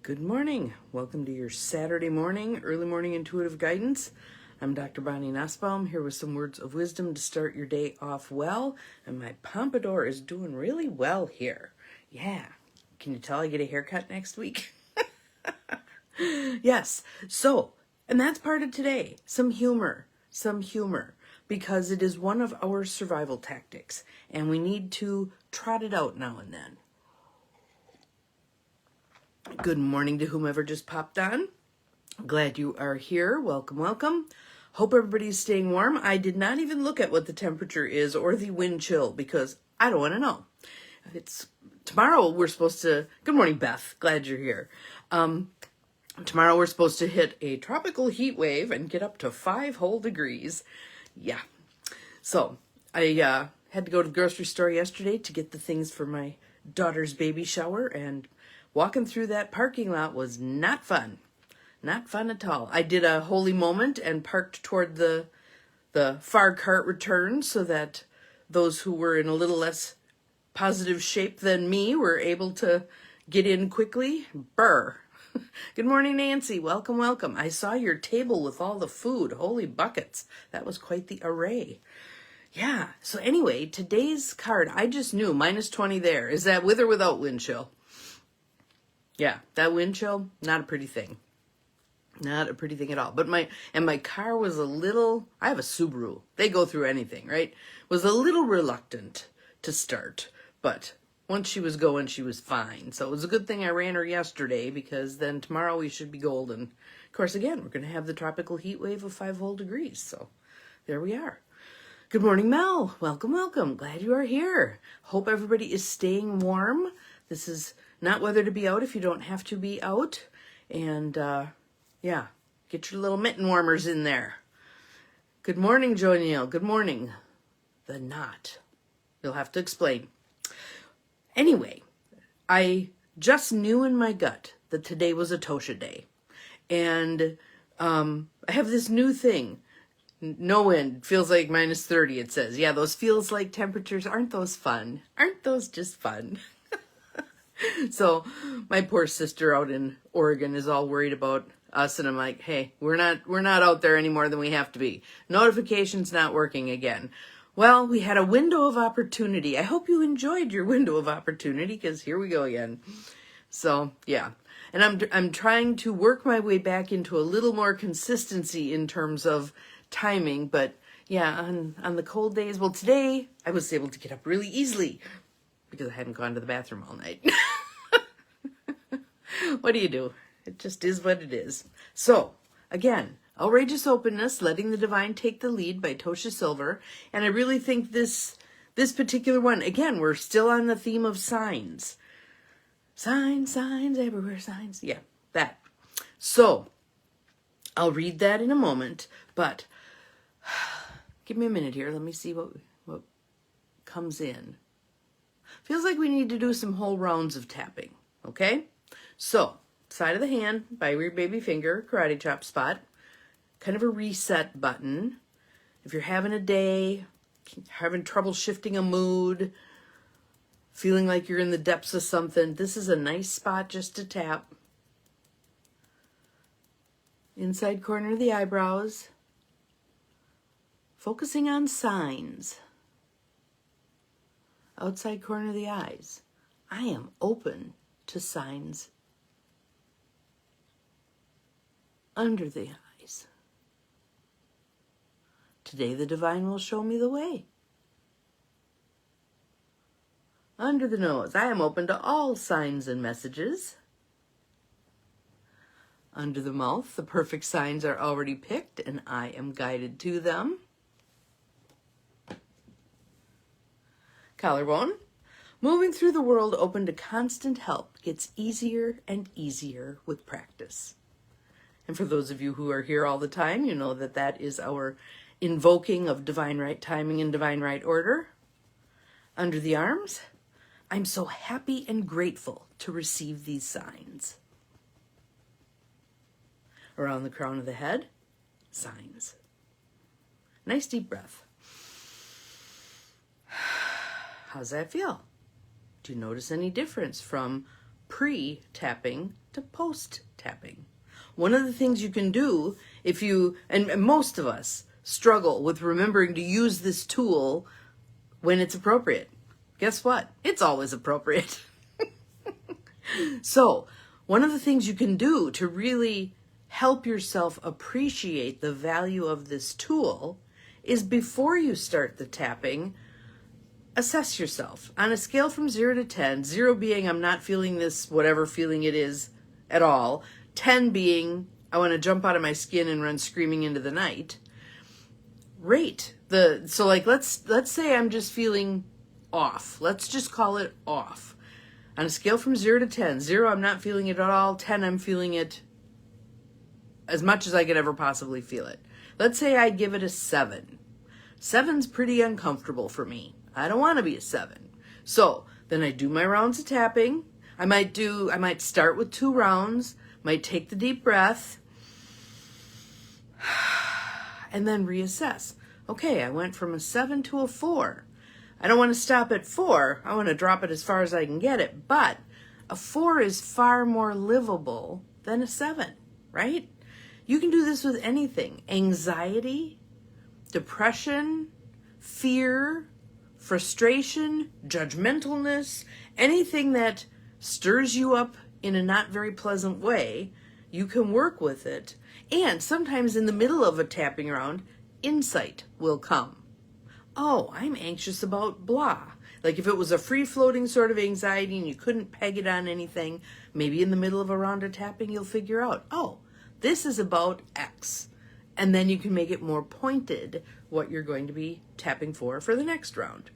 Good morning. Welcome to your Saturday morning, early morning intuitive guidance. I'm Dr. Bonnie Nussbaum here with some words of wisdom to start your day off well. And my pompadour is doing really well here. Yeah. Can you tell I get a haircut next week? Yes. So, and that's part of today. Some humor, because it is one of our survival tactics. And we need to trot it out now and then. Good morning to whomever just popped on. Glad you are here. Welcome, welcome. Hope everybody's staying warm. I did not even look at what the temperature is or the wind chill because I don't want to know. It's tomorrow we're supposed to, good morning, Beth. Glad you're here. Tomorrow we're supposed to hit a tropical heat wave and get up to 5 whole degrees. Yeah. So I had to go to the grocery store yesterday to get the things for my daughter's baby shower, and walking through that parking lot was not fun. Not fun at all. I did a holy moment and parked toward the far cart return so that those who were in a little less positive shape than me were able to get in quickly. Brr. Good morning, Nancy. Welcome, welcome. I saw your table with all the food. Holy buckets. That was quite the array. Yeah. So anyway, today's card, I just knew minus 20 there. Is that with or without wind chill? Yeah, that wind chill, not a pretty thing. Not a pretty thing at all. But my car was a little, I have a Subaru. They go through anything, right? Was a little reluctant to start. But once she was going, she was fine. So it was a good thing I ran her yesterday because then tomorrow we should be golden. Of course, again, we're going to have the tropical heat wave of 5 whole degrees. So there we are. Good morning, Mel. Welcome, welcome. Glad you are here. Hope everybody is staying warm. This is not weather to be out if you don't have to be out. And yeah, get your little mitten warmers in there. Good morning, Joanne. Good morning. The knot. You'll have to explain. Anyway, I just knew in my gut that today was a Tosha day. And I have this new thing. No wind. Feels like minus 30, it says. Yeah, those feels like temperatures. Aren't those fun? Aren't those just fun? So my poor sister out in Oregon is all worried about us, and I'm like, hey, we're not out there any more than we have to be. Notifications not working again. Well, we had a window of opportunity. I hope you enjoyed your window of opportunity, because here we go again. So yeah, and I'm trying to work my way back into a little more consistency in terms of timing. But yeah, on the cold days, well, today I was able to get up really easily because I hadn't gone to the bathroom all night. What do you do? It just is what it is. So, again, Outrageous Openness, Letting the Divine Take the Lead by Tosha Silver. And I really think this particular one, again, we're still on the theme of signs. Signs, signs, everywhere signs. Yeah, that. So, I'll read that in a moment, but give me a minute here. Let me see what comes in. Feels like we need to do some whole rounds of tapping, okay? So, side of the hand, by your baby finger, karate chop spot, kind of a reset button. If you're having a day, having trouble shifting a mood, feeling like you're in the depths of something, this is a nice spot just to tap. Inside corner of the eyebrows, focusing on signs. Outside corner of the eyes. I am open to signs under the eyes. Today the divine will show me the way. Under the nose. I am open to all signs and messages. Under the mouth, the perfect signs are already picked and I am guided to them. Collarbone. Moving through the world open to constant help gets easier and easier with practice. And for those of you who are here all the time, you know that that is our invoking of divine right timing and divine right order. Under the arms, I'm so happy and grateful to receive these signs. Around the crown of the head, signs. Nice deep breath. How's that feel? Do you notice any difference from pre-tapping to post tapping. One of the things you can do if you, and most of us struggle with remembering to use this tool when it's appropriate. Guess what? It's always appropriate. So, one of the things you can do to really help yourself appreciate the value of this tool is before you start the tapping, assess yourself. On a scale from 0 to 10, 0 being I'm not feeling this, whatever feeling it is at all, 10 being I want to jump out of my skin and run screaming into the night, rate so like let's say I'm just feeling off. Let's just call it off. On a scale from 0 to 10, 0 I'm not feeling it at all, 10 I'm feeling it as much as I could ever possibly feel it. Let's say I give it a 7. 7's pretty uncomfortable for me. I don't want to be a 7. So then I do my rounds of tapping. I might start with 2 rounds, might take the deep breath, and then reassess. Okay, I went from a 7 to a 4. I don't want to stop at 4. I want to drop it as far as I can get it. But a 4 is far more livable than a 7, right? You can do this with anything. Anxiety, depression, fear, frustration, judgmentalness, anything that stirs you up in a not very pleasant way, you can work with it. And sometimes in the middle of a tapping round, insight will come. Oh, I'm anxious about blah. Like if it was a free-floating sort of anxiety and you couldn't peg it on anything, maybe in the middle of a round of tapping you'll figure out, oh, this is about X. And then you can make it more pointed what you're going to be tapping for the next round.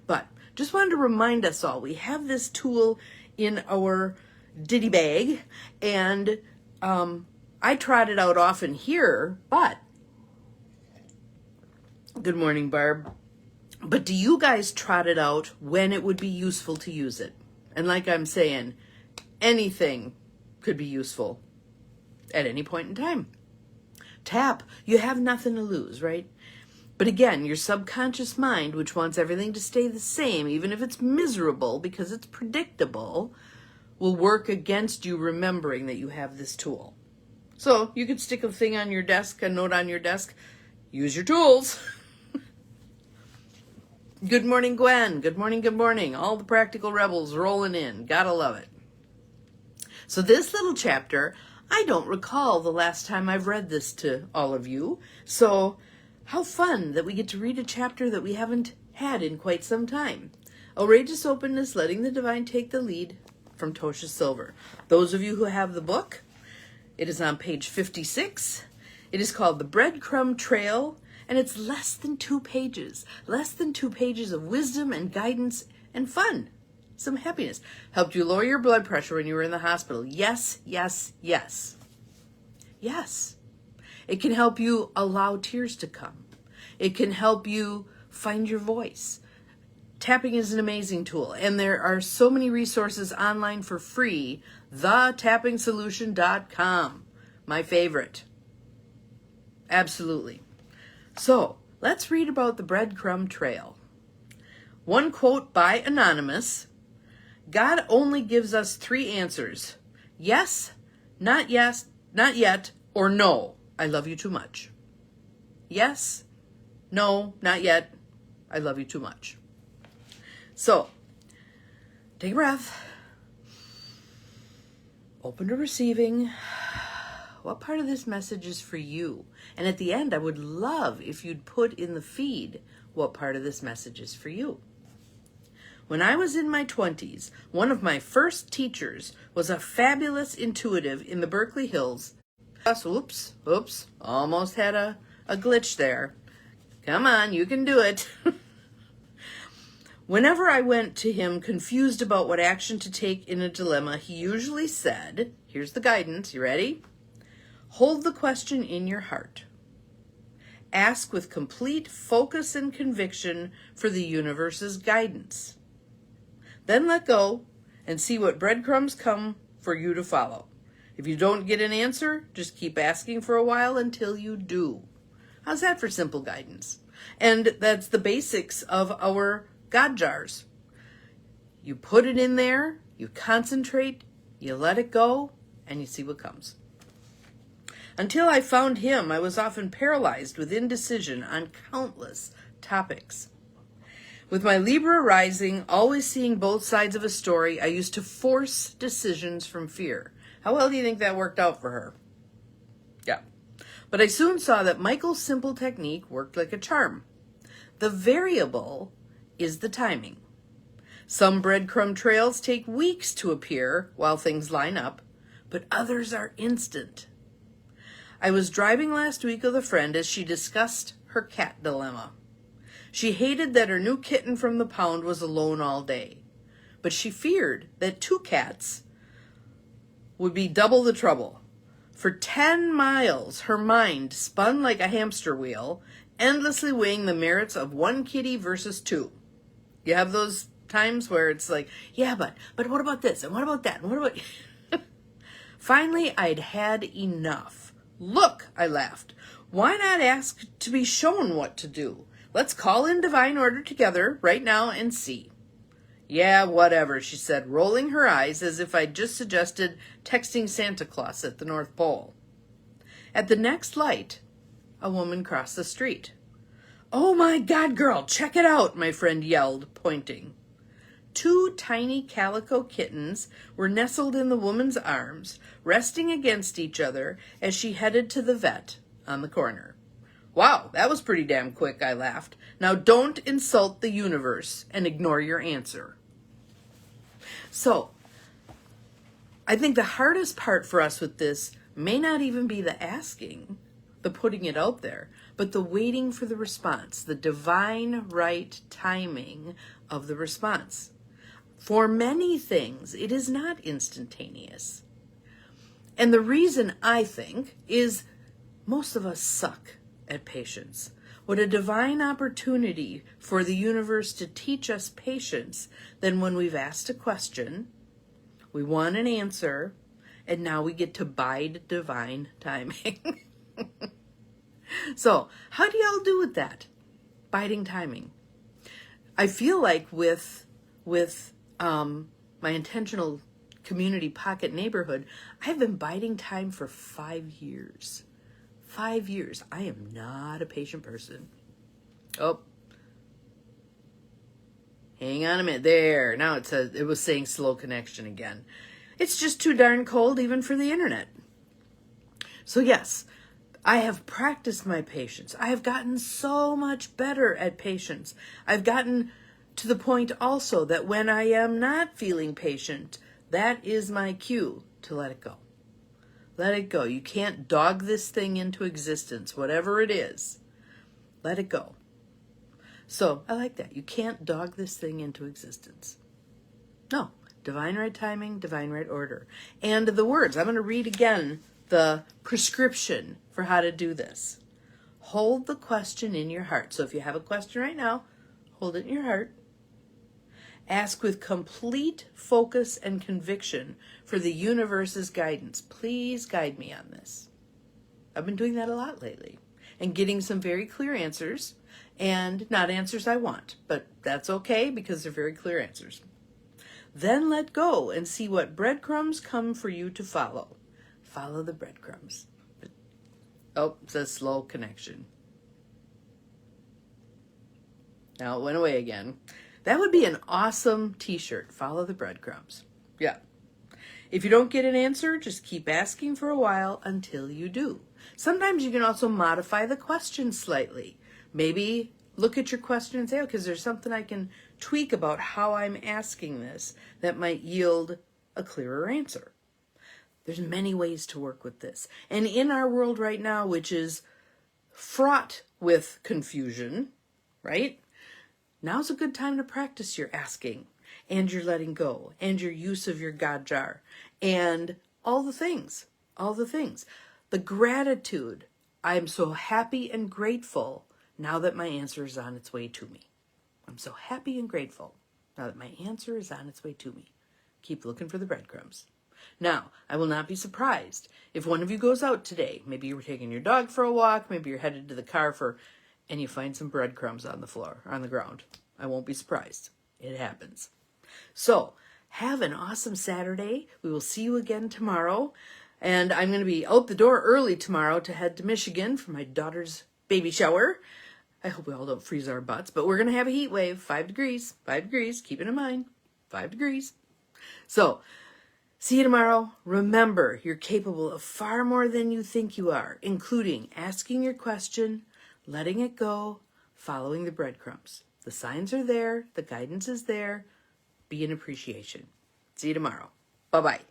But just wanted to remind us all, we have this tool in our ditty bag, and I trot it out often here, but good morning, Barb. But do you guys trot it out when it would be useful to use it? And like I'm saying, anything could be useful at any point in time. Tap, you have nothing to lose, right? But again, your subconscious mind, which wants everything to stay the same, even if it's miserable because it's predictable, will work against you remembering that you have this tool. So you could stick a thing on your desk, a note on your desk, use your tools. Good morning, Gwen. Good morning, good morning. All the practical rebels rolling in. Gotta love it. So this little chapter, I don't recall the last time I've read this to all of you. So how fun that we get to read a chapter that we haven't had in quite some time. Outrageous Openness, Letting the Divine Take the Lead, from Tosha Silver. Those of you who have the book, it is on page 56. It is called The Breadcrumb Trail, and it's less than 2 pages. Less than 2 pages of wisdom and guidance and fun. Some happiness. Helped you lower your blood pressure when you were in the hospital. Yes, yes, yes. Yes. It can help you allow tears to come. It can help you find your voice. Tapping is an amazing tool, and there are so many resources online for free. TheTappingSolution.com, my favorite. Absolutely. So, let's read about the Breadcrumb Trail. One quote by Anonymous: God only gives us 3 answers. Yes, not yet, or no, I love you too much. Yes, no, not yet, I love you too much. So, take a breath. Open to receiving. What part of this message is for you? And at the end, I would love if you'd put in the feed what part of this message is for you. When I was in my 20s, one of my first teachers was a fabulous intuitive in the Berkeley Hills. Oops, almost had a glitch there. Come on, you can do it. Whenever I went to him confused about what action to take in a dilemma, he usually said, here's the guidance, you ready? Hold the question in your heart. Ask with complete focus and conviction for the universe's guidance. Then let go and see what breadcrumbs come for you to follow. If you don't get an answer, just keep asking for a while until you do. How's that for simple guidance? And that's the basics of our God jars. You put it in there, you concentrate, you let it go, and you see what comes. Until I found him, I was often paralyzed with indecision on countless topics. With my Libra rising, always seeing both sides of a story, I used to force decisions from fear. How well do you think that worked out for her? Yeah. But I soon saw that Michael's simple technique worked like a charm. The variable is the timing. Some breadcrumb trails take weeks to appear while things line up, but others are instant. I was driving last week with a friend as she discussed her cat dilemma. She hated that her new kitten from the pound was alone all day, but she feared that 2 cats would be double the trouble. For 10 miles, her mind spun like a hamster wheel, endlessly weighing the merits of 1 kitty versus 2. You have those times where it's like, yeah, but what about this? And what about that? And what about... Finally, I'd had enough. Look, I laughed. Why not ask to be shown what to do? Let's call in divine order together right now and see. Yeah, whatever, she said, rolling her eyes as if I'd just suggested texting Santa Claus at the North Pole. At the next light, a woman crossed the street. Oh my God, girl, check it out, my friend yelled, pointing. 2 tiny calico kittens were nestled in the woman's arms, resting against each other as she headed to the vet on the corner. Wow, that was pretty damn quick, I laughed. Now don't insult the universe and ignore your answer. So, I think the hardest part for us with this may not even be the asking, the putting it out there, but the waiting for the response, the divine right timing of the response. For many things, it is not instantaneous. And the reason, I think, is most of us suck at patience. What a divine opportunity for the universe to teach us patience than when we've asked a question, we want an answer, and now we get to bide divine timing. So, how do y'all do with that? Biding timing. I feel like with my intentional community pocket neighborhood, I've been biding time for 5 years. 5 years. I am not a patient person. Oh. Hang on a minute. There. Now it was saying slow connection again. It's just too darn cold even for the internet. So yes, I have practiced my patience. I have gotten so much better at patience. I've gotten to the point also that when I am not feeling patient, that is my cue to let it go. Let it go. You can't dog this thing into existence, whatever it is. Let it go. So I like that. You can't dog this thing into existence. No. Divine right timing, divine right order. And the words. I'm going to read again the prescription for how to do this. Hold the question in your heart. So if you have a question right now, hold it in your heart. Ask with complete focus and conviction for the universe's guidance. Please guide me on this. I've been doing that a lot lately and getting some very clear answers, and not answers I want, but that's okay because they're very clear answers. Then let go and see what breadcrumbs come for you to follow. Follow the breadcrumbs. Oh, it says slow connection. Now it went away again. That would be an awesome t-shirt. Follow the breadcrumbs. Yeah. If you don't get an answer, just keep asking for a while until you do. Sometimes you can also modify the question slightly. Maybe look at your question and say, okay, is there something I can tweak about how I'm asking this that might yield a clearer answer? There's many ways to work with this. And in our world right now, which is fraught with confusion, right? Now's a good time to practice your asking and your letting go and your use of your God jar and all the things. The gratitude. I'm so happy and grateful now that my answer is on its way to me. I'm so happy and grateful now that my answer is on its way to me. Keep looking for the breadcrumbs. Now, I will not be surprised if one of you goes out today. Maybe you were taking your dog for a walk. Maybe you're headed to the car and you find some breadcrumbs on the floor, or on the ground. I won't be surprised. It happens. So, have an awesome Saturday. We will see you again tomorrow. And I'm going to be out the door early tomorrow to head to Michigan for my daughter's baby shower. I hope we all don't freeze our butts, but we're going to have a heat wave, 5 degrees, 5 degrees. Keep it in mind, 5 degrees. So, see you tomorrow. Remember, you're capable of far more than you think you are, including asking your question, letting it go, following the breadcrumbs. The signs are there. The guidance is there. Be an appreciation. See you tomorrow. Bye-bye.